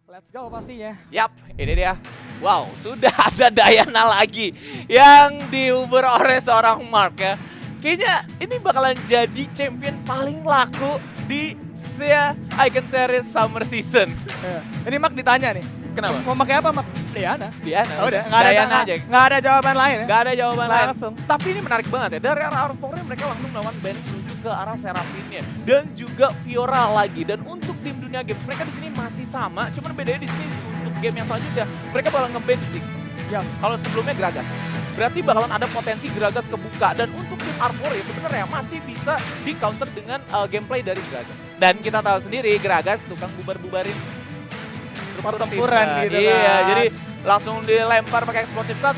Let's go pastinya. Yap, ini dia. Wow, sudah ada Diana lagi yang diuber oleh seorang Mark ya. Kayaknya ini bakalan jadi champion paling laku di Icon Series Summer Season. Ini Mak ditanya nih. Kenapa? Mau pakai apa Mak? Diana. Diana. Oh, udah. Diana aja. Nggak ada jawaban lain ya? Gak ada jawaban lain. Langsung. Tapi ini menarik banget ya. Dari arah R4 mereka langsung melawan band menuju ke arah Seraphine-nya dan juga Fiora lagi. Dan untuk tim Dunia Games mereka di sini masih sama, cuman bedanya di sini untuk game yang selanjutnya mereka bakal nge-ban Ziggs. Ya. Kalau sebelumnya Gragas. Berarti bakalan ada potensi Gragas kebuka dan untuk tim R4 sebenarnya masih bisa di counter dengan gameplay dari Gragas. Dan kita tahu sendiri Gragas tukang bubar-bubarin Pertempuran gitu Iya, kan. jadi langsung dilempar pakai explosive cut,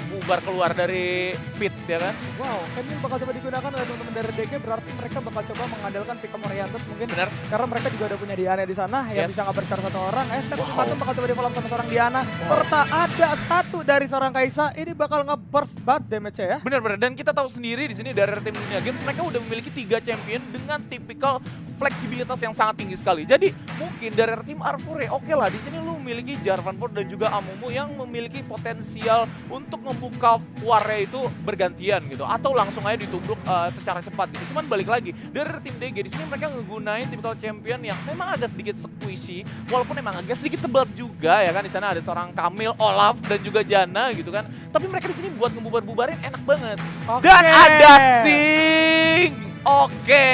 bubar keluar dari pit ya kan. Wow, ini bakal coba digunakan oleh teman-teman dari DG, berarti mereka bakal coba mengandalkan pick up oriented mungkin. Bener. Karena mereka juga udah punya Diana di sana yang Yes. bisa nge-berkar satu orang. Step Wow. Patum bakal coba di-follow sama seorang Diana. Serta ada satu dari seorang Kaisa, ini bakal nge-burst banget damage-nya ya. Bener-bener, dan kita tahu sendiri di sini dari tim Dunia Games mereka udah memiliki 3 champion dengan tipikal fleksibilitas yang sangat tinggi sekali. Jadi mungkin dari tim R4 oke lah di sini lu memiliki Jarvan Ford dan juga Amumu yang memiliki potensial untuk membuka warnya itu bergantian gitu atau langsung aja ditubruk secara cepat gitu. Cuman balik lagi dari tim DG di sini mereka ngegunain tipikal champion yang memang agak sedikit squishy walaupun memang agak sedikit tebal juga ya kan. Di sana ada seorang Camille, Olaf dan juga Jana gitu kan. Tapi mereka di sini buat ngebubar-bubarin enak banget. Oke. Dan ada Sing. Oke.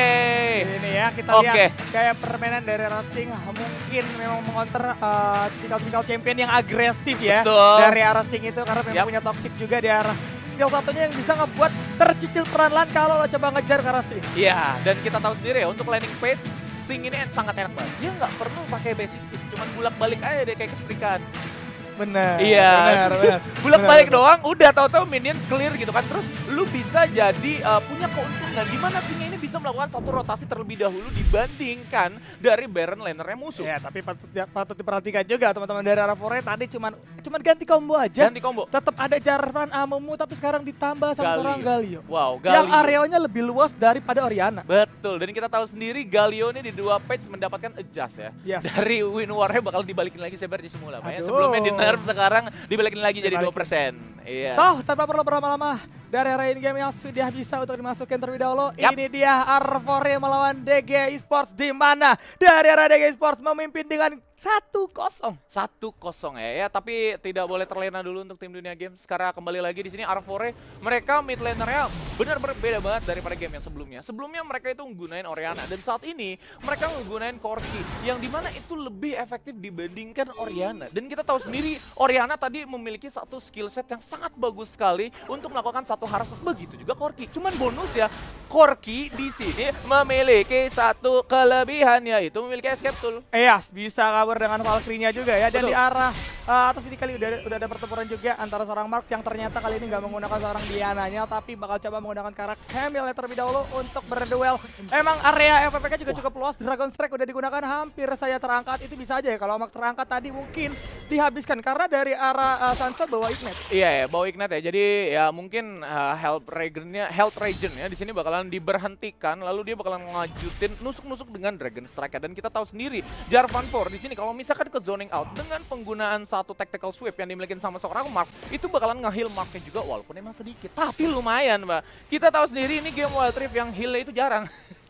Ini ya kita Oke. lihat kayak permainan dari Racing mungkin memang mengonter tipikal champion yang agresif ya. Betul. Dari Racing itu karena memang Yap. punya toxic juga di arah skill satunya yang bisa ngebuat tercicil perlahan kalau lo coba ngejar ke Racing. Iya, dan kita tahu sendiri ya untuk landing pace Sing ini sangat enak banget. Dia nggak perlu pakai basic hit, cuman bulak-balik aja deh kayak kesetrikaan. Benar. Iya, benar. bulak-balik Benar, doang, udah tahu-tahu minion clear gitu kan. Terus lu bisa jadi punya keuntungan di mana Sing ini bisa melakukan satu rotasi terlebih dahulu dibandingkan dari Baron lanernya musuh. Ya, tapi patut diperhatikan juga teman-teman dari arah Fore tadi cuman ganti combo aja. Ganti combo. Tetap ada Jarvan Amumu tapi sekarang ditambah sama Galio. seorang Galio. Wow, Yang Galio. areanya lebih luas daripada Oriana. Betul, dan kita tahu sendiri Galio ini di 2 patch mendapatkan adjust ya. Yes. Dari win war-nya bakal dibalikin lagi seperti semula. Pak ya. Aduh. Sebelumnya di nerf, sekarang dibalikin lagi jadi 2%. Iya. So, tanpa perlu berlama-lama, dari area in-game yang sudah bisa untuk dimasukin terlebih dahulu, Yap. ini dia R4 melawan DG Esports, di mana dari arah DG Esports memimpin dengan 1-0. 1-0 ya, tapi tidak boleh terlena dulu untuk tim Dunia Games karena kembali lagi di sini R4 mereka mid lanernya benar-benar beda banget daripada game yang sebelumnya. Sebelumnya mereka itu menggunakan Oriana dan saat ini mereka menggunakan Corki yang dimana itu lebih efektif dibandingkan Oriana. Dan kita tahu sendiri Oriana tadi memiliki satu skill set yang sangat bagus sekali untuk melakukan satu harassment, begitu juga Corki. Cuman bonus ya, Corki di sini memiliki satu kelebihan yaitu memiliki escape tool. Iya, bisa kabur dengan Valkyrie-nya juga ya. Dan Betul. di arah atas ini kali udah ada pertempuran juga antara seorang Mark yang ternyata kali ini nggak menggunakan seorang Diananya, tapi bakal coba menggunakan karakter Camille terlebih dahulu untuk berduel. Emang area FPK juga cukup luas. Dragon Strike udah digunakan, hampir saya terangkat. Itu bisa aja ya kalau Mark terangkat tadi mungkin dihabiskan karena dari arah Sunshot bawa Ignite. Iya ya, bawa Ignite ya. Jadi ya mungkin health regen ya di sini bakalan diberhentikan lalu dia bakalan ngelanjutin nusuk-nusuk dengan Dragon Strike. Dan kita tahu sendiri Jarvan Ford di sini kalau misalkan ke zoning out dengan penggunaan satu tactical sweep yang dimiliki sama seorang Mark itu bakalan nge-heal Marknya juga walaupun emang sedikit tapi lumayan, Mbak. Kita tahu sendiri ini game Wild Rift yang heal-nya itu jarang.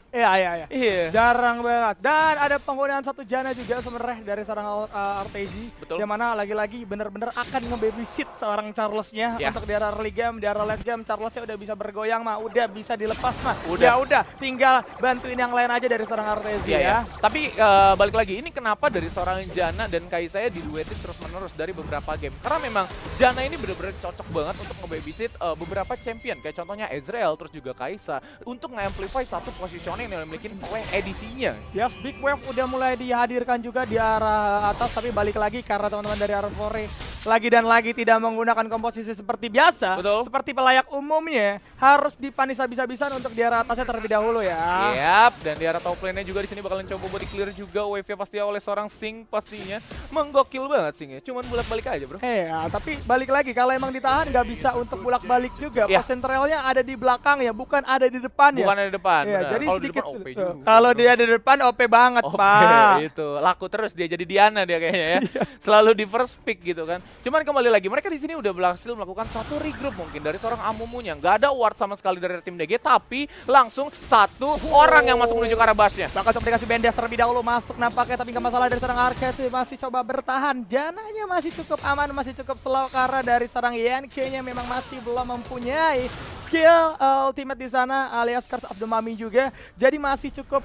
Iya. Iya. Jarang banget. Dan ada penggunaan satu Jana juga sebenarnya dari seorang Artezi. Betul. Yang mana lagi-lagi bener-bener akan nge-babysit seorang Charles-nya. Ya. Untuk di arah early game, di arah late game, Charles-nya udah bisa bergoyang mah, udah bisa dilepas mah. Udah. Udah, tinggal bantuin yang lain aja dari seorang Artezi Iya, ya. ya. Tapi balik lagi, ini kenapa dari seorang Jana dan Kaisa ya diduetin terus-menerus dari beberapa game. Karena memang Jana ini benar-benar cocok banget untuk nge-babysit beberapa champion. Kayak contohnya Ezreal, terus juga Kaisa. Untuk nge-amplify satu positioning yang dimiliki oleh edisinya. Yes, Big Wave udah mulai dihadirkan juga di arah atas, tapi balik lagi karena teman-teman dari R4 lagi dan lagi tidak menggunakan komposisi seperti biasa. Betul. Seperti pelayak umumnya, harus dipanis habis-habisan untuk di arah atasnya terlebih dahulu ya. Yap, dan di arah top lane-nya juga di sini bakalan coba buat di-clear juga wave-nya pasti oleh seorang Sing pastinya. Menggokil banget Sing ya, cuman bolak-balik aja bro. Tapi balik lagi kalau emang ditahan nggak bisa untuk bolak-balik juga. Ya. Persentralnya ada di belakang ya, bukan ada di depan ya. Bukan ada di depan, Iya, benar. jadi Kalau di sedikit. depan OP juga. Kalau dia di depan OP banget, Oke, Pak. itu laku terus dia jadi Diana dia kayaknya ya. Selalu di first pick gitu kan. Cuman kembali lagi mereka di sini udah berhasil melakukan satu regroup mungkin dari seorang Amumunya. Nggak ada ward sama sekali dari tim DG, tapi langsung satu orang yang masuk menuju ke arah busnya. Bakal coba dikasih Bendes terlebih dahulu masuk nampaknya, tapi nggak masalah dari serang Arcade masih coba bertahan. Jananya masih cukup aman, masih cukup slow karena dari serang YNK-nya memang masih belum mempunyai skill ultimate di sana alias Curse of the Mummy juga. Jadi masih cukup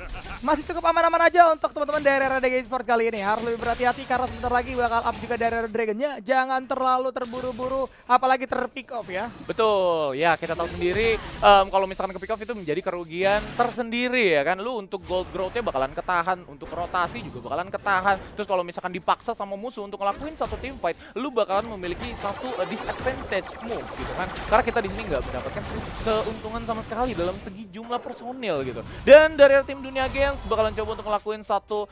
aman-aman aja untuk teman-teman dari RDG Esports kali ini. Harus lebih berhati-hati karena sebentar lagi bakal up juga dari Dragon-nya. Jangan terlalu terburu-buru apalagi terpick off ya. Betul, ya kita tahu sendiri kalau misalkan ke pick off itu menjadi kerugian tersendiri ya kan. Lu untuk gold growth-nya bakalan ketahan, untuk rotasi juga bakalan ketahan. Terus kalau misalkan dipaksa sama musuh untuk ngelakuin satu team fight, lu bakalan memiliki satu disadvantage move gitu kan. Karena kita di sini nggak mendapatkan keuntungan sama sekali dalam segi jumlah personil gitu. Dan dari tim Dunia Games bakalan coba untuk ngelakuin satu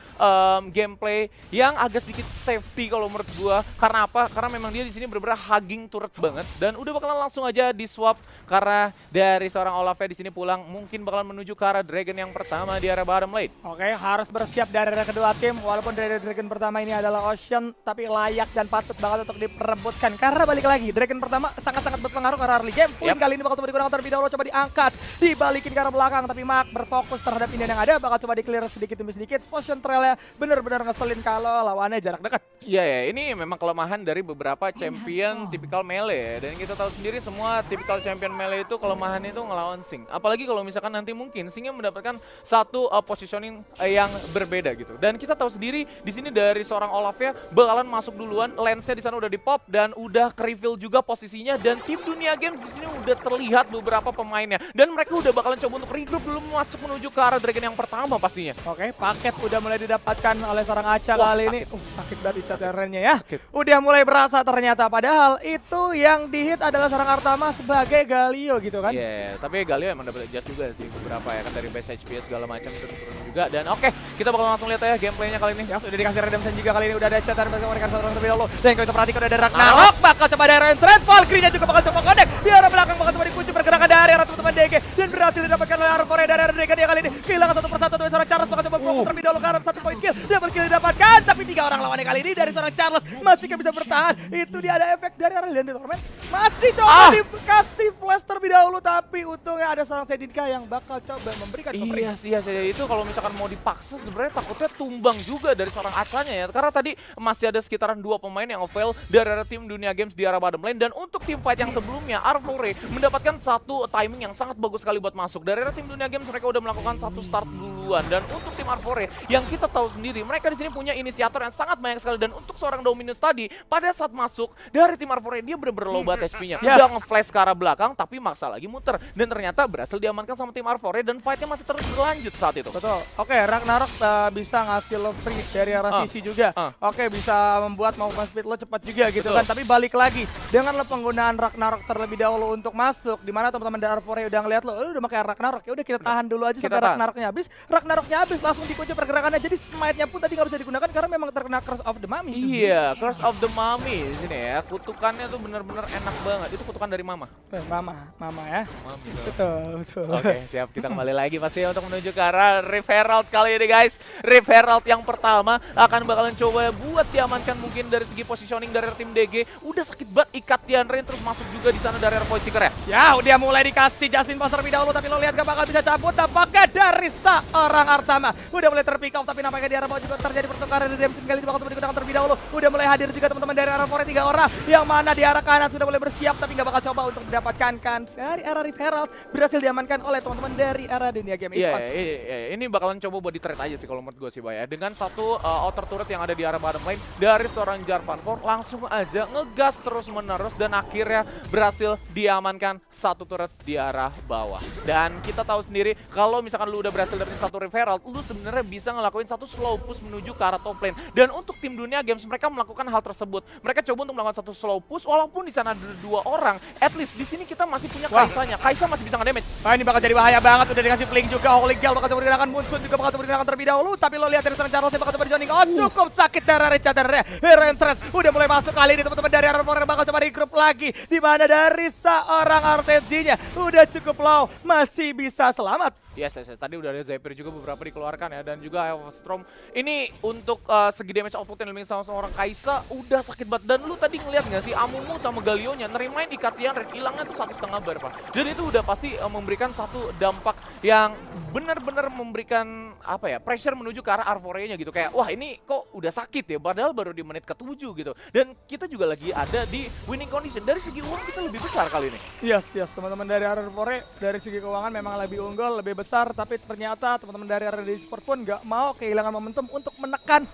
gameplay yang agak sedikit safety kalau menurut gua. Karena apa? Karena memang dia di sini benar-benar hugging turret banget dan udah bakalan langsung aja di swap karena dari seorang Olafnya di sini pulang mungkin bakalan menuju ke arah Dragon yang pertama di arah bottom lane. Oke, harus bersiap dari kedua tim. Walaupun dari Dragon pertama ini adalah Ocean, tapi layak dan patut banget untuk diperebutkan. Karena balik lagi, Dragon pertama sangat-sangat berpengaruh karena early game. Point kali ini bakal coba digunakan terlebih dahulu, coba diangkat, dibalikin ke arah belakang. Tapi Mark berfokus terhadap ini yang ada, bakal coba di-clear sedikit demi sedikit. Potion trailnya benar-benar ngeselin kalau lawannya jarak dekat. Iya ya, ini memang kelemahan dari beberapa champion tipikal melee. Dan kita tahu sendiri semua tipikal champion melee itu kelemahan itu ngelawan Sing. Apalagi kalau misalkan nanti mungkin Singnya mendapatkan satu positioning yang berbeda gitu. Dan kita tahu sendiri di sini dari seorang Olafnya bakalan masuk duluan, lensnya di sana udah di-pop dan udah ke-reveal juga posisinya dan tim Dunia Games di sini udah terlihat beberapa pemainnya dan mereka udah bakalan coba untuk regroup dulu masuk menuju ke arah Dragon yang pertama pastinya. Oke, paket udah mulai didapatkan oleh seorang Aca Wah, kali sakit. ini. Sakit banget caterannya ya. Sakit. Udah mulai berasa ternyata, padahal itu yang di-hit adalah seorang Artama sebagai Galio gitu kan. Iya, tapi Galio emang dapat adjust juga sih beberapa ya kan dari base HP segala macam itu turun juga dan oke, kita bakal langsung lihat ya gameplaynya kali ini. Ya, sudah dikasih redemption juga kali ini, udah ada catan bersama mereka seorang terlebih dahulu. Dan kalau kita perhatikan udah ada Ragnarok, bakal coba ada entrance, Valkyrie-nya juga bakal coba connect. Di arah belakang bakal coba dikunci pergerakan dari arah teman-teman DG dan berhasil didapatkan oleh Arvore dari arah DG dia kali ini. Kehilangan satu persatu dari seorang Charles, bakal coba fokus terlebih dahulu ke arah satu point kill. Double kill didapatkan, tapi 3 orang lawannya kali ini dari seorang Charles masih gak bisa bertahan. Itu dia ada efek dari arah Leandro Torment. Masih coba dikasih flash terlebih dahulu, tapi untungnya ada seorang Sedinka yang bakal coba memberikan Iya sih, itu kalau misalkan mau dipaksa sebenarnya takutnya tumbang juga dari seorang Atlanya ya. Karena tadi masih ada sekitaran 2 pemain yang fail dari arah tim Dunia Games di arah bottom lane. Dan untuk tim fight yang sebelumnya, Arvore mendapatkan satu timing yang sangat bagus sekali buat masuk. Dari arah tim Dunia Games mereka udah melakukan satu start duluan. Dan untuk tim Arvore yang kita tahu sendiri, mereka di sini punya inisiator yang sangat banyak sekali. Dan untuk seorang Dominus tadi, pada saat masuk dari tim Arvore dia bener-bener low banget HP-nya. Udah nge-flash ke arah belakang, tapi maksa lagi muter. Dan ternyata berhasil diamankan sama tim Arvore dan fight-nya masih terus berlanjut saat itu. Betul. Oke, Ragnarok bisa ngasih lo free dari arah sisi juga. Oke, bisa membuat movement speed lo cepat juga gitu kan. Tapi balik lagi, dengan lo penggunaan Ragnarok terlebih dahulu untuk masuk, dimana teman-teman dari Arvore udah ngeliat lo udah pakai Ragnarok, ya udah kita tahan dulu aja sampai Ragnaroknya habis. Ragnaroknya habis langsung dikunci pergerakannya. Jadi smite-nya pun tadi nggak bisa digunakan karena memang terkena Curse of the Mummy. Iya, Curse of the Mummy di sini ya. Kutukannya tuh bener-bener enak banget. Itu kutukan dari Mama. Mama ya. Mami, Betul. Oke, siap. Kita kembali lagi pasti untuk menuju ke arah Rift Herald kali ini guys. Rift Herald yang pertama akan bakalan coba buat diamankan mungkin dari segi positioning dari tim DG. Udah sakit banget ikat Tian Rain terus masuk juga di sana dari Void Seeker ya. Ya, udah mulai dikasih Justin Pass terlebih dahulu, tapi lo lihat gak bakal bisa cabut. Nampaknya dari seorang Artama udah mulai terpick off, tapi nampaknya di arah bawah juga terjadi pertukaran redemption kali ini bakal coba digunakan terlebih dahulu. Udah mulai hadir juga teman-teman dari arah Forest 3 orang yang mana di arah kanan sudah mulai bersiap, tapi nggak bakal coba untuk mendapatkan kan dari arah Rift Herald berhasil diamankan oleh teman-teman dari arah Dunia Game Esports. Iya, ini bakalan coba buat di-trade aja sih kalau menurut gue sih, Bay. Dengan satu outer turret yang ada di arah bottom lane dari seorang Jarvanpur langsung aja ngegas terus-menerus dan akhirnya berhasil diamankan satu turret di arah bawah. Dan kita tahu sendiri kalau misalkan lu udah berhasil dapetin satu Rift Herald, lu sebenarnya bisa ngelakuin satu slow push menuju ke arah top lane. Dan untuk tim Dunia Games mereka melakukan hal tersebut. Mereka coba untuk melakukan satu slow push walaupun di sana ada 2 orang. At least di sini kita masih punya Kaisanya. Kaisa masih bisa nge-damage. Wah, ini bakal jadi bahaya banget. Udah dikasih fling juga. Holy Gale bakal coba digunakan. Munsun juga bakal coba digunakan terlebih dahulu. Tapi lo lihat dari seorang Charles bakal coba di-joining. Oh, cukup sakit dari Richard dan Hero Entrance. Udah mulai masuk kali ini teman-teman dari arah Forest bakal coba regroup lagi. Di mana dari seorang Artenzinya udah cukup low. Masih bisa selamat. Yes, tadi udah ada Zephyr juga beberapa dikeluarkan ya, dan juga Storm. Ini untuk segi damage output yang dimiliki sama seorang Kaisa udah sakit banget. Dan lu tadi ngeliat nggak sih Amumu sama Galionya nerimain ikatian red hilangnya tuh 1,5 bar, Pak. Dan itu udah pasti memberikan satu dampak yang benar-benar memberikan apa ya, pressure menuju ke arah Arvorenya gitu. Kayak wah ini kok udah sakit ya, padahal baru di menit ke-7 gitu. Dan kita juga lagi ada di winning condition. Dari segi uang kita lebih besar kali ini. Yes, teman-teman dari Arvore dari segi keuangan memang lebih unggul, lebih besar, tapi ternyata teman-teman dari RD Sport pun nggak mau kehilangan momentum untuk menekan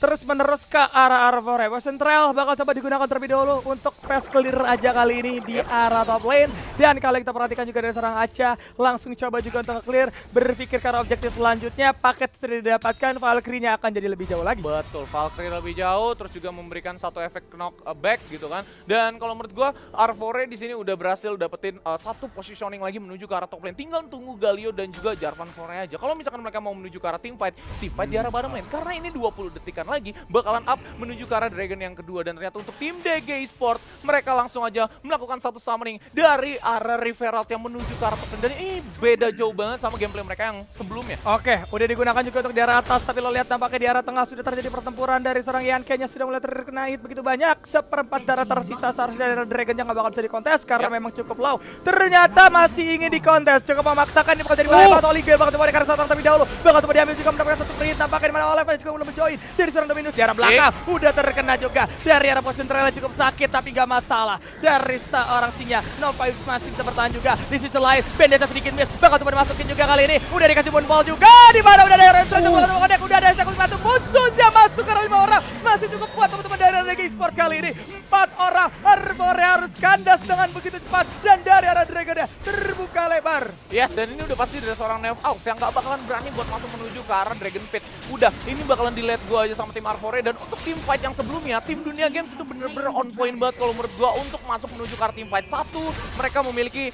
terus-menerus ke arah Arvore. Central bakal coba digunakan terlebih dahulu untuk fast clear aja kali ini di arah top lane. Dan kalau kita perhatikan juga dari serang Acha, langsung coba juga untuk clear, berpikir ke arah objektif selanjutnya, paket sudah didapatkan, Valkyrie-nya akan jadi lebih jauh lagi. Betul, Valkyrie lebih jauh, terus juga memberikan satu efek knock back gitu kan. Dan kalau menurut gua, Arvore di sini udah berhasil dapetin satu positioning lagi menuju ke arah top lane. Tinggal tunggu Galio dan juga Jarvan Fore aja. Kalau misalkan mereka mau menuju ke arah team fight di arah bottom lane. Karena ini 20 detikan lagi bakalan up menuju ke arah Dragon yang kedua. Dan ternyata untuk tim DG Esport mereka langsung aja melakukan satu summoning dari arah Riveralt yang menuju ke arah top lane. Dan ini beda jauh banget sama gameplay mereka yang sebelumnya. Oke, udah digunakan juga untuk di arah atas, tapi lo lihat tampaknya di arah tengah sudah terjadi pertempuran dari seorang Yankenya, sudah mulai terkena hit begitu banyak. Seperempat darah tersisa seharusnya dari Dragon yang gak bakal bisa dikontes karena memang cukup low. Ternyata masih ingin dikontes, cukup memaksakan, ini bakal jadi bahaya buat Oligo, bakal coba dikarang seorang terlebih dahulu, bakal coba diambil juga mendapatkan satu print. Tampaknya di mana Olef juga belum menjoin dari seorang Dominus di arah belakang. Udah terkena juga dari arah pos centralnya, cukup sakit tapi gak masalah. Dari seorang Sinya, Nova masih bisa bertahan juga. Di sisi lain, Vendetta sedikit miss, bakal coba dimasukin juga kali ini. Udah dikasih Moonfall juga, di mana udah ada Renzo, udah ada eksekusi satu, musuhnya masuk karena 5 orang. Masih cukup kuat teman-teman dari DG Esport kali ini. 4 orang, Arvore harus kandas dengan begitu cepat. Dan dari arah Dragonnya terbuka lebar. Yes, dan ini udah pasti dari seorang Nev Aux yang gak bakalan berani buat masuk menuju ke arah Dragon Pit. Udah, ini bakalan di-let gua aja sama tim Arvore. Dan untuk tim fight yang sebelumnya, tim Dunia Games itu bener-bener on point banget kalau menurut gua untuk masuk menuju ke arah tim fight. Satu, mereka memiliki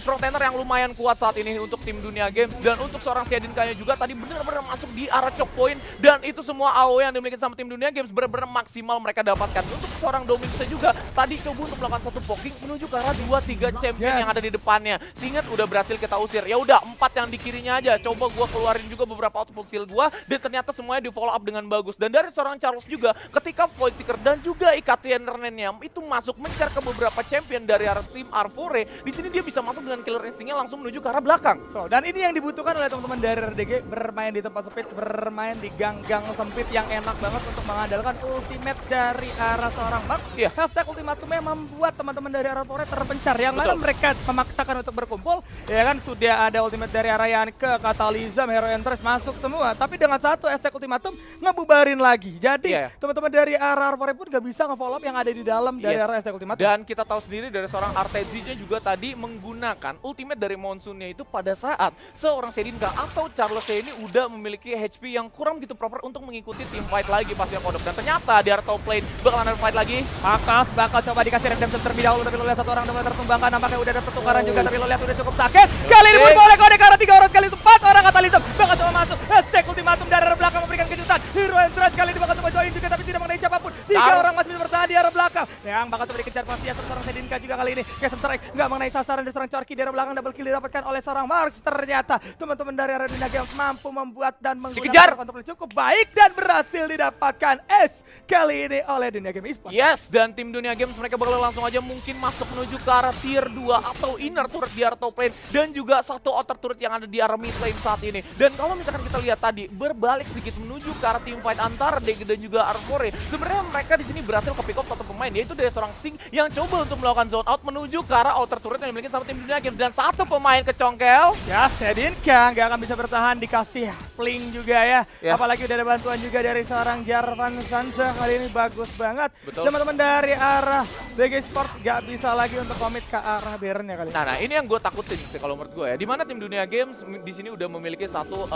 frontliner yang lumayan kuat saat ini untuk tim Dunia Games. Dan untuk seorang Shedinkanya juga tadi bener-bener masuk di arah choke point. Dan itu semua AoE yang dimiliki sama tim Dunia Games bener-bener maksimal mereka dapatkan. Untuk seorang Dominusnya juga tadi coba untuk melakukan satu poking menuju ke arah 2-3 champion yang ada di depannya. Seingat udah berhasil kita usir. Ya udah 4 yang di kirinya aja. Coba gua keluarin juga beberapa output skill gua dan ternyata semuanya di follow up dengan bagus. Dan dari seorang Charles juga ketika Void Seeker dan juga Ikatian Renenya itu masuk mencar ke beberapa champion dari arah tim Arvore, di sini dia bisa masuk dengan killer instingnya langsung menuju ke arah belakang. So, dan ini yang dibutuhkan oleh teman-teman dari RDG, bermain di tempat sempit, bermain di gang-gang sempit yang enak banget untuk mengandalkan ultimate dari arah seorang Mark. Hashtag ultimatumnya membuat teman-teman dari Arvore terpencar, yang mana mereka memaksakan untuk berkumpul. Ya kan, sudah ada ultimate dari arah Yanke, Katalizam, Hero Enters masuk semua. Tapi dengan satu hashtag ultimatum ngebubarin lagi. Jadi teman-teman dari arah Arvore pun gak bisa nge-follow up yang ada di dalam dari arah hashtag ultimatum. Dan kita tahu sendiri dari seorang Artezinya juga tadi menggunakan ultimate dari Monsoonnya itu pada saat seorang Shedinka atau Charles ini udah memiliki HP yang kurang gitu proper untuk mengikuti team fight lagi pas yang kodok. Dan ternyata di arah top lane bakalan ada fight lagi. Akas bakal coba dikasih redemption terlebih dahulu, tapi lo lihat satu orang udah tertumbangkan, nampaknya udah ada pertukaran juga, tapi lo lihat udah cukup sakit. Kali ini pun boleh kode karena 3 orang sekali itu 4 orang Katalizam bakal coba masuk. Hashtag ultimatum dari arah belakang memberikan kejutan. Hero Entrance kali ini bakal coba join juga tapi tidak mengenai siapapun. 3 orang masih bisa bertahan di arah belakang. Yang bakal coba dikejar pasti ya seorang Shedinka juga kali ini. Castle Strike nggak mengenai sasaran dari seorang Chorky di arah belakang, double kill didapatkan oleh seorang Marks. Ternyata teman-teman dari arah Dunia Games mampu membuat dan menggunakan kontrol cukup baik dan berhasil didapatkan S kali ini oleh Dunia Games Esports. Yes, dan tim Dunia Games mereka bakal langsung aja mungkin masuk menuju ke arah tier 2 atau inner turret di arah top lane dan juga satu outer turret yang ada di arah mid lane saat ini. Dan kalau misalkan kita lihat tadi berbalik sedikit menuju ke arah team fight antara DG dan juga Arvore, sebenarnya mereka di sini berhasil ke pick up satu pemain, yaitu dari seorang Sing yang coba untuk melakukan zone out menuju ke arah outer turret yang dimiliki sama tim Dunia Games, dan satu pemain kecongkel. Ya, Shedinka nggak akan bisa bertahan, dikasih fling juga ya. Apalagi udah ada bantuan juga dari seorang Jarvan Sansa, kali ini bagus banget. Teman-teman dari arah DG Sports nggak bisa lagi untuk komit ke arah Baron ya kali. Nah, ini yang gue takutin sih kalau menurut gue ya. Dimana tim Dunia Games di sini udah memiliki satu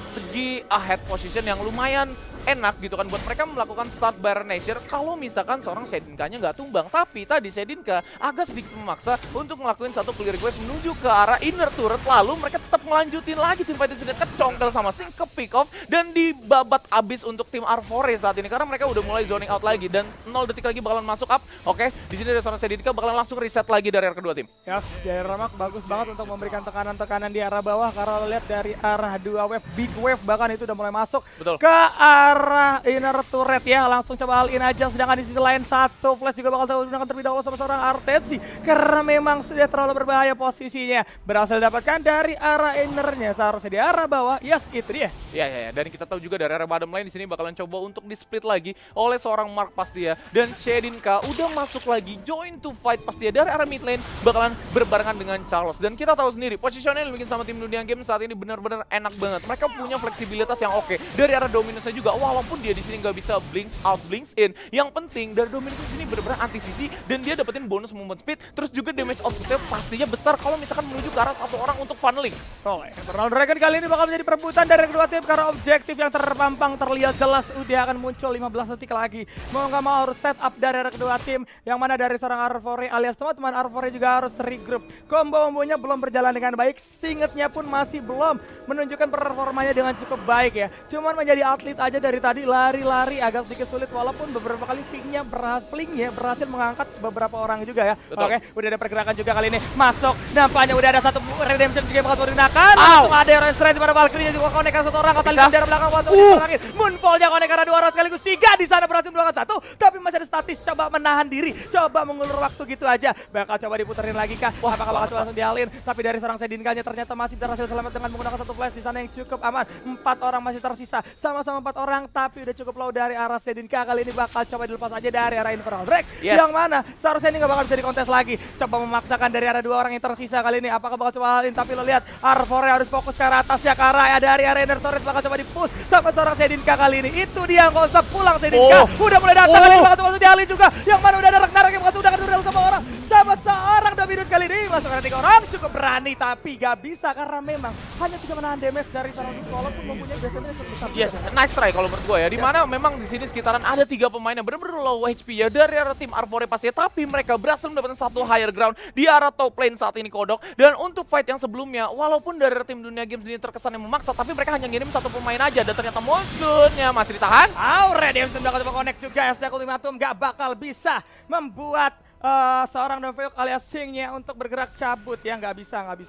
segi ahead position yang lumayan enak gitu kan buat mereka melakukan start Baron Nashor kalau misalkan seorang Shedinka-nya nggak tumbang. Tapi tadi Shedinka agak sedikit memaksa untuk ngelakuin satu clear wave menuju ke arah inner turret, lalu mereka tetap melanjutin lagi tim fight di sini, kecongkel sama Sing ke pick off dan dibabat abis untuk tim R4 saat ini karena mereka udah mulai zoning out lagi dan 0 detik lagi bakalan masuk up. Oke, di sini ada seorang Shedinka bakalan langsung reset lagi dari arah kedua tim. Yes, dari Ramak bagus banget untuk memberikan tekanan-tekanan di arah bawah karena lo lihat dari arah dua wave, big wave bahkan itu udah mulai masuk Betul. ke arah inner turret ya. Langsung coba all in aja, sedangkan di sisi lain satu flash juga bakal digunakan terlebih dahulu sama seorang Artetsi karena memang sudah terlalu berbahaya posisinya. Berhasil dapatkan dari arah innernya, seharusnya di arah bawah. Yes, itu dia. Ya, dan kita tahu juga dari arah bottom lane di sini bakalan coba untuk di-split lagi oleh seorang Mark pasti ya. Dan Shedinka udah masuk lagi join to fight pasti ya dari arah mid lane bakalan berbarengan dengan Charles. Dan kita tahu sendiri positionnya yang bikin sama tim dunia game saat ini benar-benar enak banget. Mereka punya fleksibilitas yang oke. Dari arah dominance juga walaupun dia di sini nggak bisa blinks out blinks in. Yang penting dari dominance di sini benar-benar anti-sisi dan dia dapetin bonus movement speed, terus juga damage outputnya pastinya besar kalau misalkan menuju ke arah satu orang untuk funneling. Oke, Eternal Dragon kali ini bakal menjadi perebutan dari kedua tim karena objektif yang terpampang terlihat jelas udah akan muncul 15 detik lagi. Mau nggak mau harus set up dari arah kedua tim, yang mana dari seorang R4 alias teman-teman R4 juga harus regroup. Combo-combonya belum berjalan dengan baik, Singetnya pun masih belum menunjukkan performanya dengan cukup baik ya. Cuman menjadi atlet aja dari tadi lari-lari agak sedikit sulit walaupun beberapa kali flingnya berhasil mengangkat beberapa orang juga ya. Betul. Oke, udah ada pergerakan juga kali ini. Masuk, nampaknya udah ada satu redemption juga yang bakal digunakan. Langsung ada Hero Strength di mana Valkyrie juga konek satu orang. Kata Liam dari belakang waktu diserangin. Moonfall-nya konek karena 2 orang sekaligus 3 di sana berhasil melakukan satu. Tapi masih ada statis, coba menahan diri. Coba mengulur waktu gitu aja. Bakal coba diputerin lagi kah? Wah, apakah bakal coba langsung dialin? Tapi dari seorang Shedinka-nya ternyata masih berhasil selamat dengan menggunakan satu flash di sana yang cukup aman. 4 orang masih tersisa. Sama-sama 4 orang tapi udah cukup low dari arah Shedinka. Kali ini bakal coba dilepas aja dari arah Infernal Break. Yes. Yang mana seharusnya ini gak bakal bisa dikontes lagi. Coba memaksakan dari arah 2 orang yang tersisa kali ini. Apakah bakal coba halin? Tapi lo lihat R4 harus fokus ke arah atas ya, ke arah dari arah inner turret bakal coba di-push sama seorang Shedinka kali ini. Itu dia konsep pulang Shedinka. Udah mulai datang kali ini bakal coba dihalin juga. Yang mana udah ada Ragnarok yang bakal udah duel sama orang. Sama seorang Dominus kali ini masuk ke 3 orang cukup berani tapi gak bisa karena memang hanya bisa menahan damage dari seorang Duke walaupun mempunyai biasanya sebesar. Yes, nice try kalau menurut gue ya. Dimana memang di sini sekitaran ada 3 pemain yang benar-benar low HP ya dari arah tim R4 pasti, tapi mereka berhasil mendapatkan satu higher ground di arah top lane saat ini Kodok. Dan untuk fight yang sebelumnya, walaupun dari tim dunia games ini terkesan yang memaksa, tapi mereka hanya ngirim satu pemain aja dan ternyata monsoonnya masih ditahan. Redemption bakal coba connect juga, SD Ultimatum gak bakal bisa membuat seorang Doveok alias Singnya untuk bergerak cabut ya, nggak bisa, nggak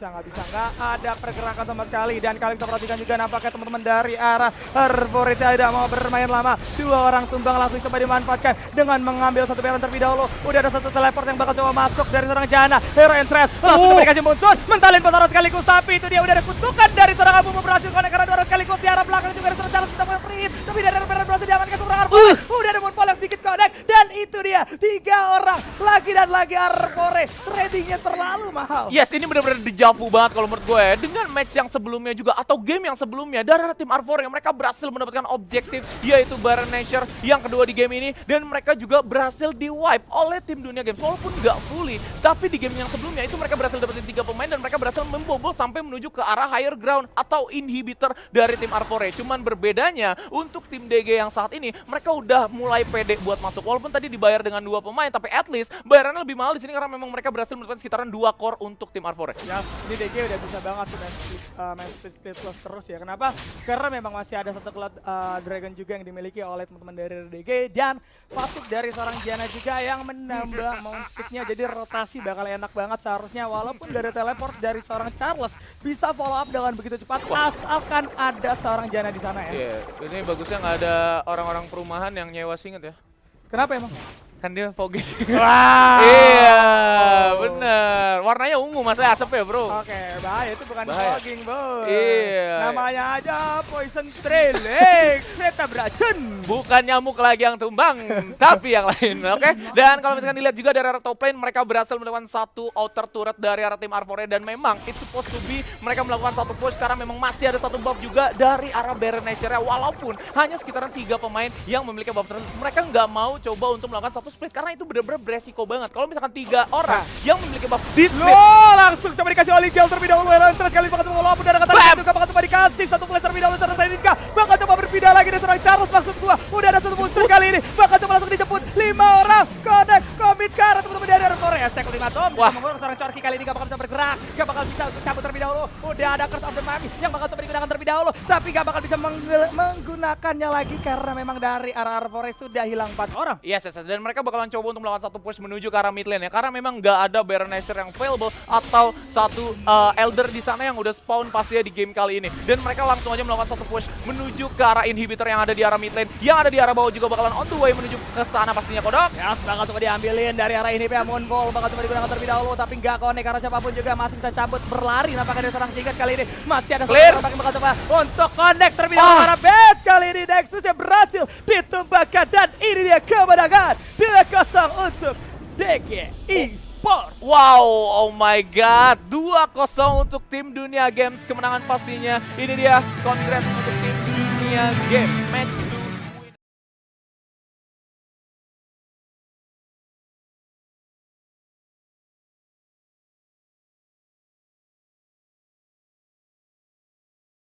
ada pergerakan sama sekali. Dan kali kita perhatikan juga nampaknya teman-teman dari arah R4 tidak mau bermain lama. 2 orang tumbang langsung coba dimanfaatkan dengan mengambil satu Baron terlebih dahulu. Udah ada satu teleport yang bakal coba masuk dari seorang Jana, Hero Entrance langsung coba dikasih muncul, mentalin 4 orang sekaligus, tapi itu dia udah ada kutukan dari seorang Abu berhasil connect karena 2 orang sekaligus di arah belakang juga ada seorang Charles kita free, tapi dari arah berhasil diamankan seorang R4. Udah ada Moonfall yang sedikit connect dan itu dia 3 orang lagi dan lagi R4 tradingnya terlalu mahal. Yes, ini benar-benar dejavu banget kalau menurut gue ya. Dengan match yang sebelumnya juga atau game yang sebelumnya dari tim R4 yang mereka berhasil mendapatkan objektif yaitu Baron Nashor yang kedua di game ini, dan mereka juga berhasil di wipe oleh tim dunia games walaupun nggak fully, tapi di game yang sebelumnya itu mereka berhasil dapetin 3 pemain dan mereka berhasil membobol sampai menuju ke arah higher ground atau inhibitor dari tim R4. Cuman berbedanya untuk tim DG yang saat ini mereka udah mulai pede buat masuk walaupun tadi dibayar dengan 2 pemain, tapi at least bayarannya lebih mahal di sini karena memang mereka berhasil mendapatkan sekitaran 2 core untuk tim R4. Ya, ini DG udah bisa banget tuh main split plus terus ya. Kenapa? Karena memang masih ada satu Cloud Dragon juga yang dimiliki oleh teman-teman dari DG dan patut dari seorang Jana juga yang menambah mount speed-nya, jadi rotasi bakal enak banget seharusnya walaupun dari teleport dari seorang Charles bisa follow up dengan begitu cepat asalkan ada seorang Jana di sana ya. Iya, ini bagusnya nggak ada orang-orang perumahan yang nyewa Singet ya. Kenapa emang? Kan dia foggy. Wow. Iya, bener. Warnanya ungu, masanya asap ya bro. Oke, bahaya itu bukan Bahaya. fogging bos. Iya. Namanya aja poison trailing, beta beracun. Bukan nyamuk lagi yang tumbang, tapi yang lain, oke? Dan kalau misalkan dilihat juga dari arah top lane, mereka berhasil melakukan satu outer turret dari arah tim R4 dan memang it's supposed to be mereka melakukan satu push karena memang masih ada satu buff juga dari arah Baron Nashor walaupun hanya sekitaran 3 pemain yang memiliki buff tersebut. Mereka nggak mau coba untuk melakukan satu split karena itu benar-benar beresiko banget. Kalau misalkan 3 orang yang memiliki buff di split, Langsung coba dikasih oleh Gale terlebih dahulu. Terus kali bakal walaupun ada kata juga bakal coba dikasih kasih satu flash terlebih dahulu seorang Zainika. Bakal coba berpindah lagi dari seorang Charles, maksud gua. Udah ada satu muncul kali ini. Bakal coba langsung dijemput 5 orang. Connect, komit ke arah teman-teman dari Armore. Estek 5 Tom. Wah. Mengurus seorang Chorky kali ini gak bakal bisa bergerak. Gak bakal bisa untuk cabut terlebih dahulu. Udah ada Curse of the Magi yang bakal coba digunakan terlebih dahulu. Tapi gak bakal bisa menggunakannya lagi karena memang dari arah Armore sudah hilang 4 orang. Yes, dan mereka bakalan coba untuk melakukan satu push menuju ke arah mid lane ya, karena memang nggak ada Baron Nashor yang available atau satu Elder di sana yang udah spawn pastinya di game kali ini. Dan mereka langsung aja melakukan satu push menuju ke arah inhibitor yang ada di arah mid lane, yang ada di arah bawah juga bakalan on the way menuju ke sana pastinya Kodok. Ya, bakal coba diambilin dari arah ini ya, Moonfall bakal coba digunakan terlebih dahulu tapi nggak connect karena siapapun juga masih bisa cabut berlari. Nampaknya dari seorang Singkat kali ini masih ada Clear. seorang yang bakal coba untuk connect terlebih dahulu karena base kali ini Nexus yang berhasil ditumbangkan dan ini dia kemenangan 2-0 untuk DG Esports. Wow, oh my god, 2-0 untuk tim Dunia Games, kemenangan pastinya. Ini dia, congrats untuk tim Dunia Games. Match